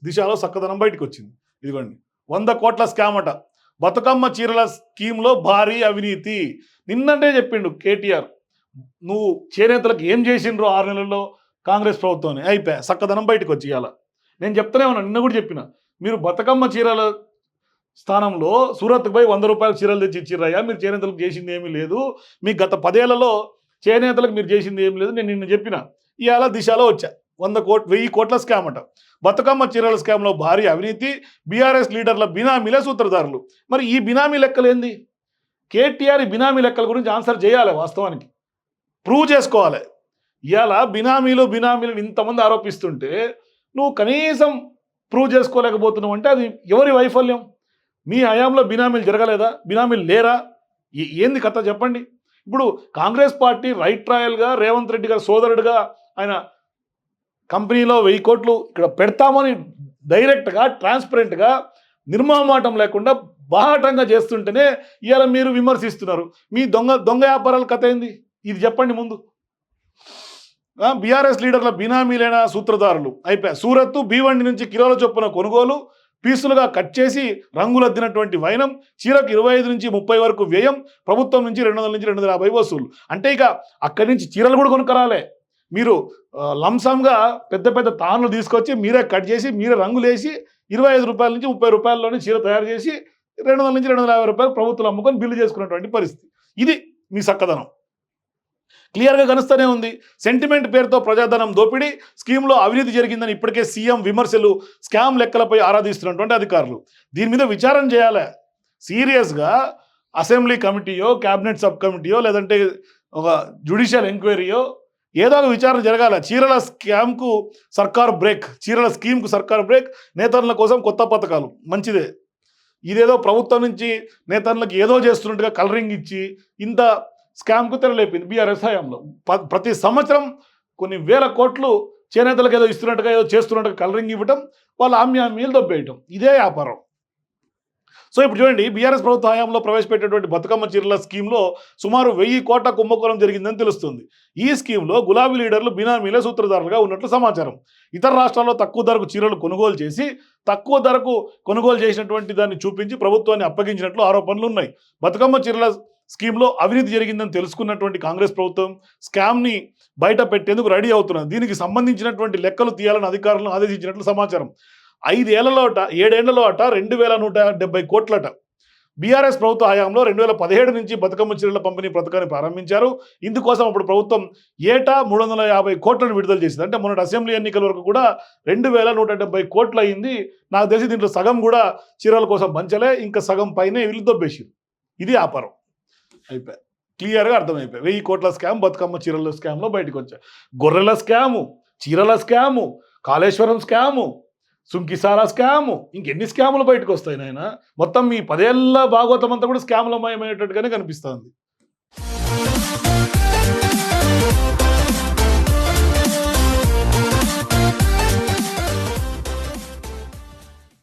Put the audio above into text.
దిశలో చక్కదనం బయటకు వచ్చింది. ఇదిగోండి 100 కోట్ల స్కామ్ అట. బతుకమ్మ చీరల స్కీమ్లో భారీ అవినీతి. నిన్నంటే చెప్పిండు కేటీఆర్, నువ్వు చేనేతలకు ఏం చేసిండ్రో 6 నెలల్లో కాంగ్రెస్ ప్రభుత్వాన్ని అయిపోయా చక్కదనం బయటకు వచ్చి ఇవాళ. నేను చెప్తానే ఉన్నా, నిన్న కూడా చెప్పిన, మీరు బతుకమ్మ చీరల స్థానంలో సూరత్కి పోయి 100 రూపాయల చీరలు తెచ్చి ఇచ్చిర్రయ్యా, మీరు చేనేతలకు చేసింది ఏమీ లేదు, మీకు గత 10 ఏళ్లలో చేనేతలకు మీరు చేసింది ఏమీ లేదు, నేను నిన్న చెప్పిన. ఇవాళ దిశలో వచ్చా 1000 కోట్ల స్కామ్ అట. బతుకమ్మ చీరల స్కామ్లో భారీ అవినీతి, బీఆర్ఎస్ లీడర్ల బినామీలే సూత్రధారులు. మరి ఈ బినామీ లెక్కలేంది? కేటీఆర్ ఈ బినామీ లెక్కల గురించి ఆన్సర్ చేయాలి, వాస్తవానికి ప్రూవ్ చేసుకోవాలి. ఇవాళ బినామీలు ఇంతమంది ఆరోపిస్తుంటే నువ్వు కనీసం ప్రూవ్ చేసుకోలేకపోతున్నావు అంటే అది ఎవరి వైఫల్యం? మీ హయాంలో బినామీలు జరగలేదా? బినామీలు లేరా? ఏంది కథ చెప్పండి. ఇప్పుడు కాంగ్రెస్ పార్టీ రైట్ ట్రయల్గా రేవంత్ రెడ్డి గారు సోదరుడుగా ఆయన కంపెనీలో 1000 కోట్లు ఇక్కడ పెడతామని డైరెక్ట్గా ట్రాన్స్పరెంట్గా నిర్మమాటం లేకుండా బాహాటంగా చేస్తుంటేనే ఇవాళ మీరు విమర్శిస్తున్నారు. మీ దొంగ వ్యాపారాల కథ ఏంది? ఇది చెప్పండి ముందు. బీఆర్ఎస్ లీడర్ల బినామీలైన సూత్రధారులు అయిపోయా. సూరత్తు B1 నుంచి కిలోల చొప్పున కొనుగోలు, పీసులుగా కట్ చేసి రంగులద్దినటువంటి వైనం, చీరకు 25 నుంచి 30 వరకు వ్యయం, ప్రభుత్వం నుంచి 200 నుంచి 250 వసూలు. అంటే ఇక అక్కడి నుంచి చీరలు కూడా కొనుక్కరాలే. మీరు లంసంగా పెద్ద పెద్ద తాన్లు తీసుకొచ్చి మీరే కట్ చేసి మీరే రంగులేసి 25 రూపాయల నుంచి 30 రూపాయల్లోనే చీర తయారు చేసి 200 నుంచి 250 రూపాయలు ప్రభుత్వం అమ్ముకొని బిల్లు చేసుకున్నటువంటి పరిస్థితి. ఇది మీ చక్కదనం క్లియర్గా కలుస్తూనే ఉంది. సెంటిమెంట్ పేరుతో ప్రజాధనం దోపిడీ, స్కీమ్లో అవినీతి జరిగిందని ఇప్పటికే సీఎం విమర్శలు, స్కామ్ లెక్కలపై ఆరాధిస్తున్నటువంటి అధికారులు. దీని మీద విచారణ చేయాలి సీరియస్గా. అసెంబ్లీ కమిటీయో, క్యాబినెట్ సబ్ కమిటీయో, లేదంటే ఒక జ్యుడిషియల్ ఎంక్వైరీయో ఏదో ఒక విచారణ జరగాల. చీరల స్కామ్కు సర్కార్ బ్రేక్, చీరల స్కీమ్కు సర్కార్ బ్రేక్, నేతరుల కోసం కొత్త పథకాలు మంచిదే. ఇదేదో ప్రభుత్వం నుంచి నేతరులకు ఏదో చేస్తున్నట్టుగా కలరింగ్ ఇచ్చి ఇంత స్కామ్కు తెరలేపింది బీఆర్ఎస్ హయాంలో. ప్రతి సంవత్సరం కొన్ని వేల కోట్లు చేనేతలకు ఏదో ఇస్తున్నట్టుగా ఏదో చేస్తున్నట్టుగా కలరింగ్ ఇవ్వటం, వాళ్ళు ఆమ్యామ్యాలు దొబ్బేయటం, ఇదే వ్యాపారం. సో ఇప్పుడు చూడండి, బీఆర్ఎస్ ప్రభుత్వ హయాంలో ప్రవేశపెట్టేటువంటి బతుకమ్మ చీరల స్కీమ్లో సుమారు 1000 కోట్ల కుంభకోణం జరిగిందని తెలుస్తుంది. ఈ స్కీమ్లో గులాబీ లీడర్లు బినామీలే సూత్రధారులుగా ఉన్నట్లు సమాచారం. ఇతర రాష్ట్రాల్లో తక్కువ ధరకు చీరలు కొనుగోలు చేసి తక్కువ ధరకు కొనుగోలు చేసినటువంటి దాన్ని చూపించి ప్రభుత్వాన్ని అప్పగించినట్లు ఆరోపణలు ఉన్నాయి. బతుకమ్మ చీరల స్కీమ్లో అవినీతి జరిగిందని తెలుసుకున్నటువంటి కాంగ్రెస్ ప్రభుత్వం స్కామ్ని బయట పెట్టేందుకు రెడీ అవుతున్నది. దీనికి సంబంధించినటువంటి లెక్కలు తీయాలని అధికారులను ఆదేశించినట్లు సమాచారం. 5 ఏళ్లలో 7 ఏళ్లలో 2170 కోట్లట. బీఆర్ఎస్ ప్రభుత్వ హయాంలో 2017 నుంచి బతుకమ్మ చీరల పంపిణీ పథకాన్ని ప్రారంభించారు. ఇందుకోసం అప్పుడు ప్రభుత్వం ఏటా 350 కోట్లను విడుదల చేసింది. అంటే మొన్నటి అసెంబ్లీ ఎన్నికల వరకు కూడా 2170 కోట్లు అయింది. నాకు తెలిసి దీంట్లో సగం కూడా చీరల కోసం పంచలే, ఇంకా సగం పైనే వీళ్ళు దొబ్బేసారు. ఇది వ్యాపారం అయిపోయి క్లియర్గా అర్థమైపోయి. 1000 కోట్ల స్కామ్ బతుకమ్మ చీరల స్కామ్లో బయటకు వచ్చాయి. గొర్రెల స్కాము, చీరల స్కాము, కాళేశ్వరం స్కాము, సుంకిసారా స్కాము, ఇంకెన్ని స్కాములు బయటకు వస్తాయి నాయన. మొత్తం మీ 10 ఏళ్ల భాగవతం అంతా కూడా స్కామ్ల మయమయ్యేటట్టుగానే కనిపిస్తుంది.